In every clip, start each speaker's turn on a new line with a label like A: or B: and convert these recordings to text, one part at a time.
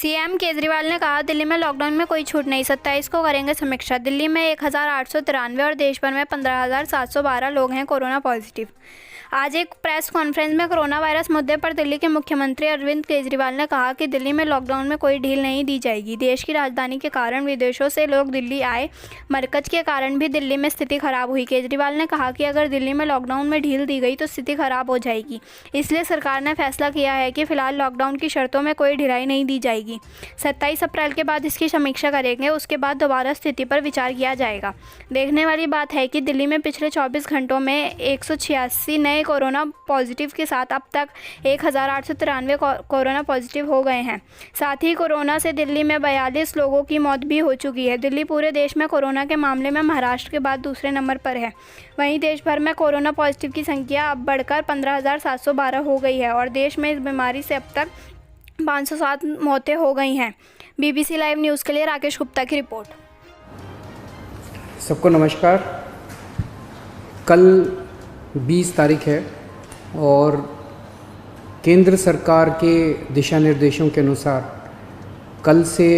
A: CM Kejriwal ने कहा, दिल्ली में लॉकडाउन में कोई छूट नहीं, 27 को करेंगे समीक्षा। दिल्ली में 1893 और देश भर में 15,712 लोग हैं कोरोना पॉजिटिव। आज एक प्रेस कॉन्फ्रेंस में कोरोना वायरस मुद्दे पर दिल्ली के मुख्यमंत्री अरविंद केजरीवाल ने कहा कि दिल्ली में लॉकडाउन में कोई ढील नहीं दी जाएगी। देश की राजधानी के कारण विदेशों से लोग दिल्ली आए, मरकज के कारण भी दिल्ली में स्थिति खराब हुई। केजरीवाल ने कहा कि अगर दिल्ली में लॉकडाउन में ढील दी गई तो स्थिति खराब हो जाएगी, इसलिए सरकार ने फैसला किया है कि फिलहाल लॉकडाउन की शर्तों में कोई ढिलाई नहीं दी जाएगी। 27 अप्रैल के बाद इसकी समीक्षा करेंगे, उसके बाद दोबारा स्थिति पर विचार किया जाएगा। देखने वाली बात है कि दिल्ली में पिछले 24 घंटों में 186 नए कोरोना पॉजिटिव के साथ अब तक 1893 कोरोना पॉजिटिव हो गए हैं। साथ ही कोरोना से दिल्ली में 42 लोगों की मौत भी हो चुकी है। दिल्ली पूरे देश में कोरोना के मामले में महाराष्ट्र के बाद दूसरे नंबर पर है। वहीं देश भर में कोरोना पॉजिटिव की संख्या अब बढ़कर 15,712 हो गई है और देश में इस बीमारी से अब तक 507 मौतें हो गई हैं। BBC लाइव न्यूज़ के लिए राकेश गुप्ता की रिपोर्ट।
B: सबको नमस्कार। कल 20 तारीख है और केंद्र सरकार के दिशा निर्देशों के अनुसार कल से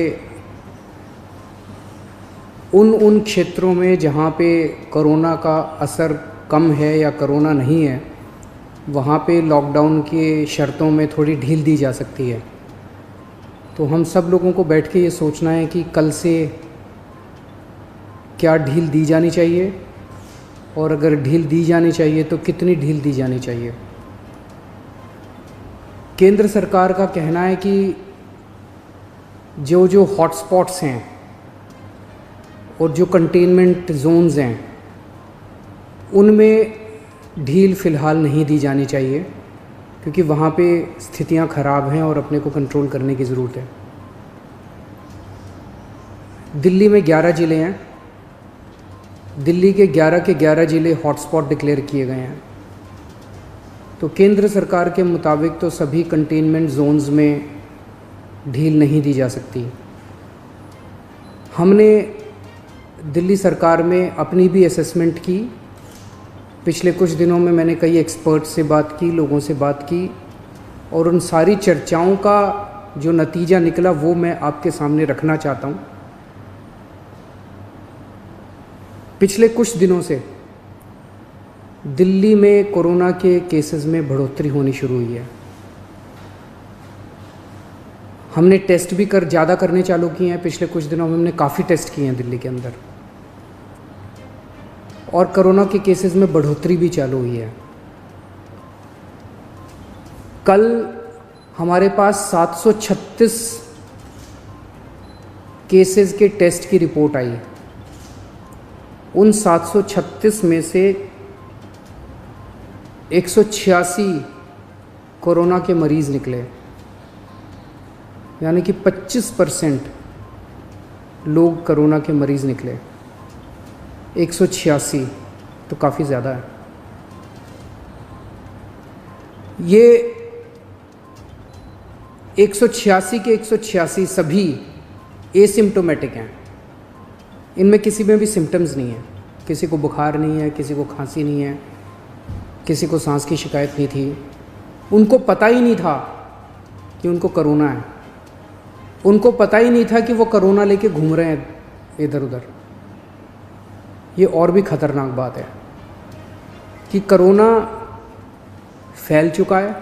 B: उन क्षेत्रों में जहाँ पे कोरोना का असर कम है या कोरोना नहीं है, वहाँ पे लॉकडाउन के शर्तों में थोड़ी ढील दी जा सकती है। तो हम सब लोगों को बैठ के ये सोचना है कि कल से क्या ढील दी जानी चाहिए और अगर ढील दी जानी चाहिए तो कितनी ढील दी जानी चाहिए। केंद्र सरकार का कहना है कि जो हॉटस्पॉट्स हैं और जो कंटेनमेंट जोन्स हैं उनमें ढील फ़िलहाल नहीं दी जानी चाहिए, क्योंकि वहाँ पे स्थितियाँ ख़राब हैं और अपने को कंट्रोल करने की ज़रूरत है। दिल्ली में 11 ज़िले हैं। दिल्ली के 11 ज़िले हॉटस्पॉट डिक्लेयर किए गए हैं। तो केंद्र सरकार के मुताबिक तो सभी कंटेनमेंट जोन्स में ढील नहीं दी जा सकती। हमने दिल्ली सरकार में अपनी भी असेसमेंट की। पिछले कुछ दिनों में मैंने कई एक्सपर्ट से बात की, लोगों से बात की, और उन सारी चर्चाओं का जो नतीजा निकला वो मैं आपके सामने रखना चाहता हूँ। पिछले कुछ दिनों से दिल्ली में कोरोना के केसेस में बढ़ोतरी होनी शुरू हुई है। हमने टेस्ट भी ज़्यादा करने चालू किए हैं। पिछले कुछ दिनों में हमने काफ़ी टेस्ट किए हैं दिल्ली के अंदर, और कोरोना के केसेस में बढ़ोतरी भी चालू हुई है। कल हमारे पास 736 केसेस के टेस्ट की रिपोर्ट आई। उन 736 में से 186 कोरोना के मरीज़ निकले, यानी कि 25% लोग कोरोना के मरीज़ निकले। 186 तो काफ़ी ज़्यादा है। ये 186 के 186 सभी एसिम्प्टोमेटिक हैं। इनमें किसी में भी सिम्टम्स नहीं है। किसी को बुखार नहीं है, किसी को खांसी नहीं है, किसी को सांस की शिकायत नहीं थी। उनको पता ही नहीं था कि उनको कोरोना है। उनको पता ही नहीं था कि वो कोरोना लेके घूम रहे हैं इधर उधर। ये और भी ख़तरनाक बात है कि कोरोना फैल चुका है।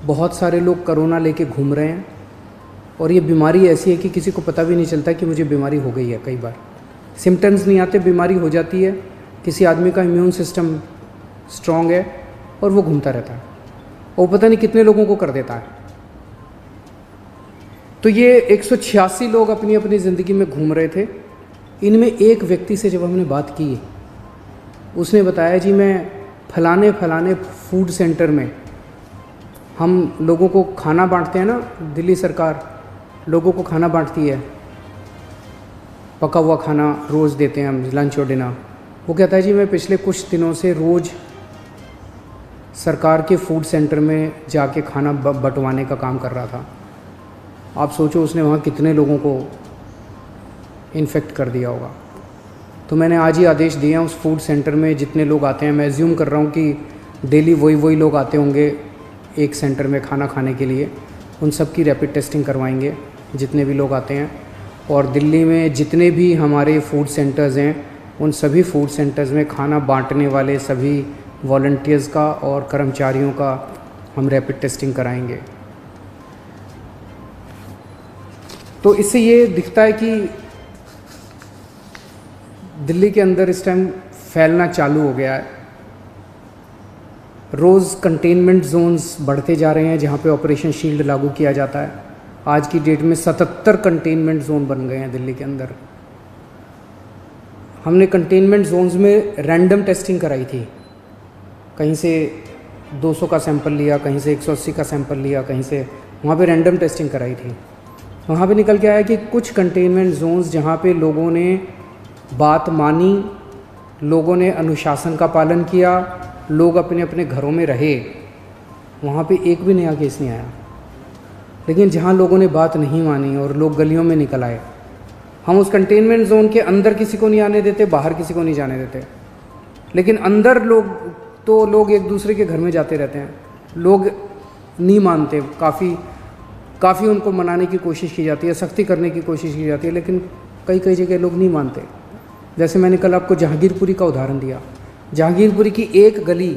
B: बहुत सारे लोग कोरोना लेके घूम रहे हैं और ये बीमारी ऐसी है कि किसी को पता भी नहीं चलता कि मुझे बीमारी हो गई है। कई बार सिम्टम्स नहीं आते, बीमारी हो जाती है। किसी आदमी का इम्यून सिस्टम स्ट्रॉन्ग है और वो घूमता रहता है और पता नहीं कितने लोगों को कर देता है। तो ये 186 लोग अपनी अपनी ज़िंदगी में घूम रहे थे। इनमें एक व्यक्ति से जब हमने बात की, उसने बताया, जी मैं फलाने फूड सेंटर में, हम लोगों को खाना बांटते हैं ना, दिल्ली सरकार लोगों को खाना बांटती है, पका हुआ खाना रोज़ देते हैं हम, लंच और डिनर। वो कहता है, जी मैं पिछले कुछ दिनों से रोज़ सरकार के फूड सेंटर में जाके खाना बंटवाने का काम कर रहा था। आप सोचो उसने वहाँ कितने लोगों को इन्फेक्ट कर दिया होगा। तो मैंने आज ही आदेश दिए हैं उस फूड सेंटर में जितने लोग आते हैं, मैं एज्यूम कर रहा हूँ कि डेली वही लोग आते होंगे एक सेंटर में खाना खाने के लिए, उन सब की रैपिड टेस्टिंग करवाएंगे जितने भी लोग आते हैं। और दिल्ली में जितने भी हमारे फूड सेंटर्स हैं उन सभी फूड सेंटर्स में खाना बांटने वाले सभी वॉलंटियर्स का और कर्मचारियों का हम रैपिड टेस्टिंग कराएंगे। तो इससे ये दिखता है कि दिल्ली के अंदर इस टाइम फैलना चालू हो गया है। रोज़ कंटेनमेंट जोन्स बढ़ते जा रहे हैं जहाँ पे ऑपरेशन शील्ड लागू किया जाता है। आज की डेट में 77 कंटेनमेंट जोन बन गए हैं दिल्ली के अंदर। हमने कंटेनमेंट जोन्स में रैंडम टेस्टिंग कराई थी, कहीं से 200 का सैंपल लिया, कहीं से 180 का सैंपल लिया, कहीं से, वहाँ पे रैंडम टेस्टिंग कराई थी। वहाँ पे निकल के आया कि कुछ कंटेनमेंट जोन्स जहाँ पे लोगों ने बात मानी, लोगों ने अनुशासन का पालन किया, लोग अपने अपने घरों में रहे, वहाँ पे एक भी नया केस नहीं आया। लेकिन जहाँ लोगों ने बात नहीं मानी और लोग गलियों में निकल आए, हम उस कंटेनमेंट जोन के अंदर किसी को नहीं आने देते, बाहर किसी को नहीं जाने देते। लेकिन अंदर लोग एक दूसरे के घर में जाते रहते हैं। लोग नहीं मानते, काफ़ी उनको मनाने की कोशिश की जाती है, सख्ती करने की कोशिश की जाती है, लेकिन कई जगह लोग नहीं मानते। जैसे मैंने कल आपको जहांगीरपुरी का उदाहरण दिया। जहांगीरपुरी की एक गली,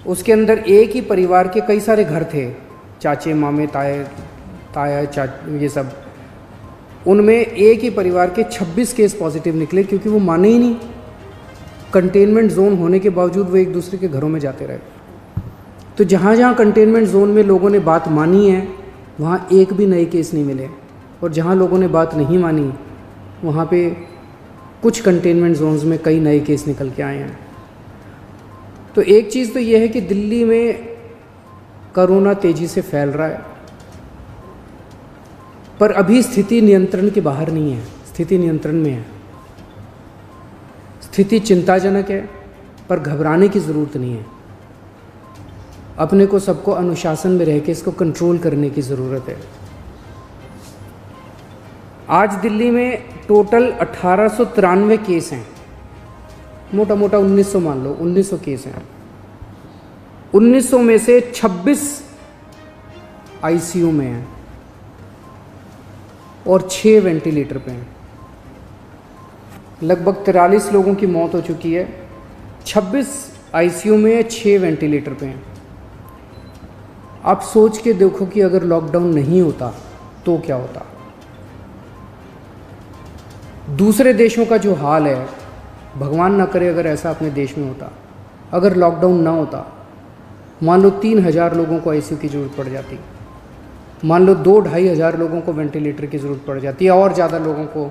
B: उसके अंदर एक ही परिवार के कई सारे घर थे, चाचे मामे ताया ये सब। उनमें एक ही परिवार के 26 केस पॉजिटिव निकले क्योंकि वो माने ही नहीं। कंटेनमेंट जोन होने के बावजूद वो एक दूसरे के घरों में जाते रहे। तो जहाँ जहाँ कंटेनमेंट जोन में लोगों ने बात मानी है वहाँ एक भी नए केस नहीं मिले, और जहाँ लोगों ने बात नहीं मानी वहाँ पे कुछ कंटेनमेंट जोन्स में कई नए केस निकल के आए हैं। तो एक चीज़ तो ये है कि दिल्ली में कोरोना तेज़ी से फैल रहा है, पर अभी स्थिति नियंत्रण के बाहर नहीं है, स्थिति नियंत्रण में है। स्थिति चिंताजनक है, पर घबराने की ज़रूरत नहीं है। अपने को सबको अनुशासन में रह के इसको कंट्रोल करने की ज़रूरत है। आज दिल्ली में टोटल 1893 केस हैं, मोटा मोटा 1900 मान लो, 1900 केस हैं। 1900 में से 26 आईसीयू में हैं और 6 वेंटिलेटर पे हैं। लगभग 43 लोगों की मौत हो चुकी है। 26 आईसीयू में है, 6 वेंटिलेटर पे हैं। आप सोच के देखो कि अगर लॉकडाउन नहीं होता तो क्या होता। दूसरे देशों का जो हाल है, भगवान ना करे अगर ऐसा अपने देश में होता, अगर लॉकडाउन ना होता, मान लो 3000 लोगों को आईसीयू की ज़रूरत पड़ जाती, मान लो 2-2.5 हज़ार लोगों को वेंटिलेटर की ज़रूरत पड़ जाती है, और ज़्यादा लोगों को।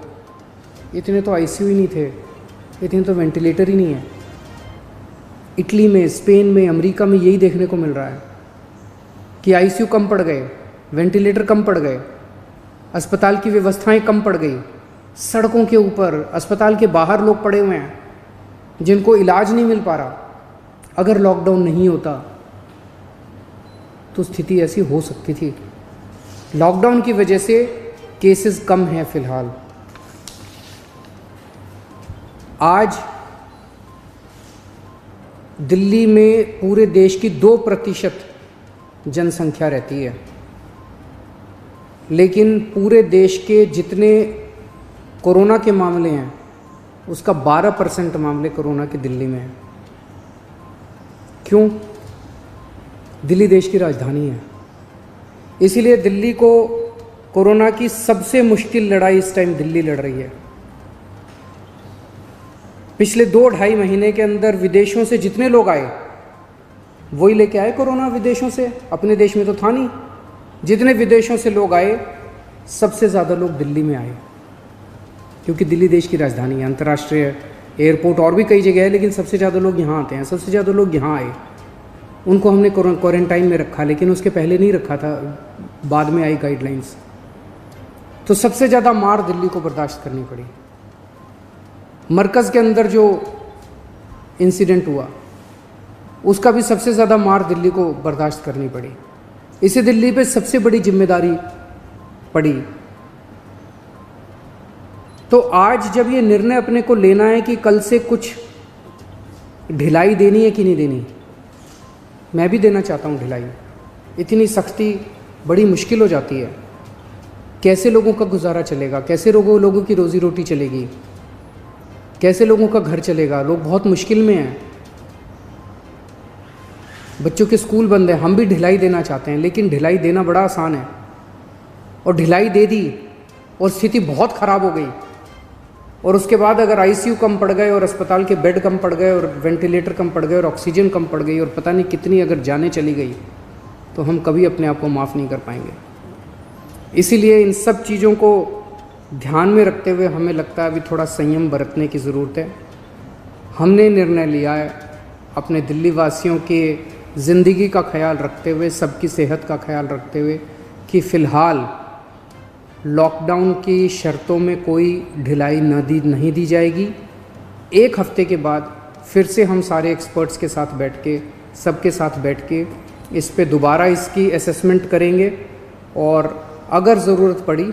B: इतने तो आईसीयू ही नहीं थे, इतने तो वेंटिलेटर ही नहीं है। इटली में, स्पेन में, अमेरिका में यही देखने को मिल रहा है कि आईसीयू कम पड़ गए, वेंटिलेटर कम पड़ गए, अस्पताल की व्यवस्थाएं कम पड़ गई। सड़कों के ऊपर, अस्पताल के बाहर लोग पड़े हुए हैं जिनको इलाज नहीं मिल पा रहा। अगर लॉकडाउन नहीं होता तो स्थिति ऐसी हो सकती थी। लॉकडाउन की वजह से केसेस कम हैं फिलहाल। आज दिल्ली में पूरे देश की 2% जनसंख्या रहती है, लेकिन पूरे देश के जितने कोरोना के मामले हैं उसका 12% मामले कोरोना के दिल्ली में हैं। क्यों? दिल्ली देश की राजधानी है, इसीलिए दिल्ली को कोरोना की सबसे मुश्किल लड़ाई इस टाइम दिल्ली लड़ रही है। पिछले 2-2.5 महीने के अंदर विदेशों से जितने लोग आए वही लेके आए कोरोना विदेशों से, अपने देश में तो था नहीं। जितने विदेशों से लोग आए, सबसे ज़्यादा लोग दिल्ली में आए, क्योंकि दिल्ली देश की राजधानी है। अंतर्राष्ट्रीय एयरपोर्ट और भी कई जगह है, लेकिन सबसे ज़्यादा लोग यहाँ आते हैं। सबसे ज़्यादा लोग यहाँ आए, उनको हमने क्वारंटाइन में रखा, लेकिन उसके पहले नहीं रखा था, बाद में आई गाइडलाइंस। तो सबसे ज़्यादा मार दिल्ली को बर्दाश्त करनी पड़ी। मरकज़ के अंदर जो इंसिडेंट हुआ उसका भी सबसे ज़्यादा मार दिल्ली को बर्दाश्त करनी पड़ी। इसे दिल्ली पे सबसे बड़ी जिम्मेदारी पड़ी। तो आज जब ये निर्णय अपने को लेना है कि कल से कुछ ढिलाई देनी है कि नहीं देनी, मैं भी देना चाहता हूँ ढिलाई। इतनी सख्ती बड़ी मुश्किल हो जाती है। कैसे लोगों का गुजारा चलेगा, कैसे लोगों की रोज़ी रोटी चलेगी, कैसे लोगों का घर चलेगा। लोग बहुत मुश्किल में हैं। बच्चों के स्कूल बंद हैं। हम भी ढिलाई देना चाहते हैं, लेकिन ढिलाई देना बड़ा आसान है। और ढिलाई दे दी और स्थिति बहुत ख़राब हो गई, और उसके बाद अगर आईसीयू कम पड़ गए और अस्पताल के बेड कम पड़ गए और वेंटिलेटर कम पड़ गए और ऑक्सीजन कम पड़ गई और पता नहीं कितनी अगर जानें चली गई, तो हम कभी अपने आप को माफ़ नहीं कर पाएंगे। इसीलिए इन सब चीज़ों को ध्यान में रखते हुए हमें लगता है अभी थोड़ा संयम बरतने की ज़रूरत है। हमने निर्णय लिया है अपने दिल्ली वासियों के ज़िंदगी का ख्याल रखते हुए, सबकी सेहत का ख्याल रखते हुए, कि फ़िलहाल लॉकडाउन की शर्तों में कोई ढिलाई नहीं दी जाएगी। एक हफ्ते के बाद फिर से हम सारे एक्सपर्ट्स के साथ बैठ के, सबके साथ बैठ के इस पे दोबारा इसकी असेसमेंट करेंगे, और अगर ज़रूरत पड़ी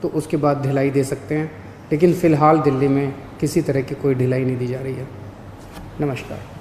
B: तो उसके बाद ढिलाई दे सकते हैं। लेकिन फ़िलहाल दिल्ली में किसी तरह की कोई ढिलाई नहीं दी जा रही है। नमस्कार।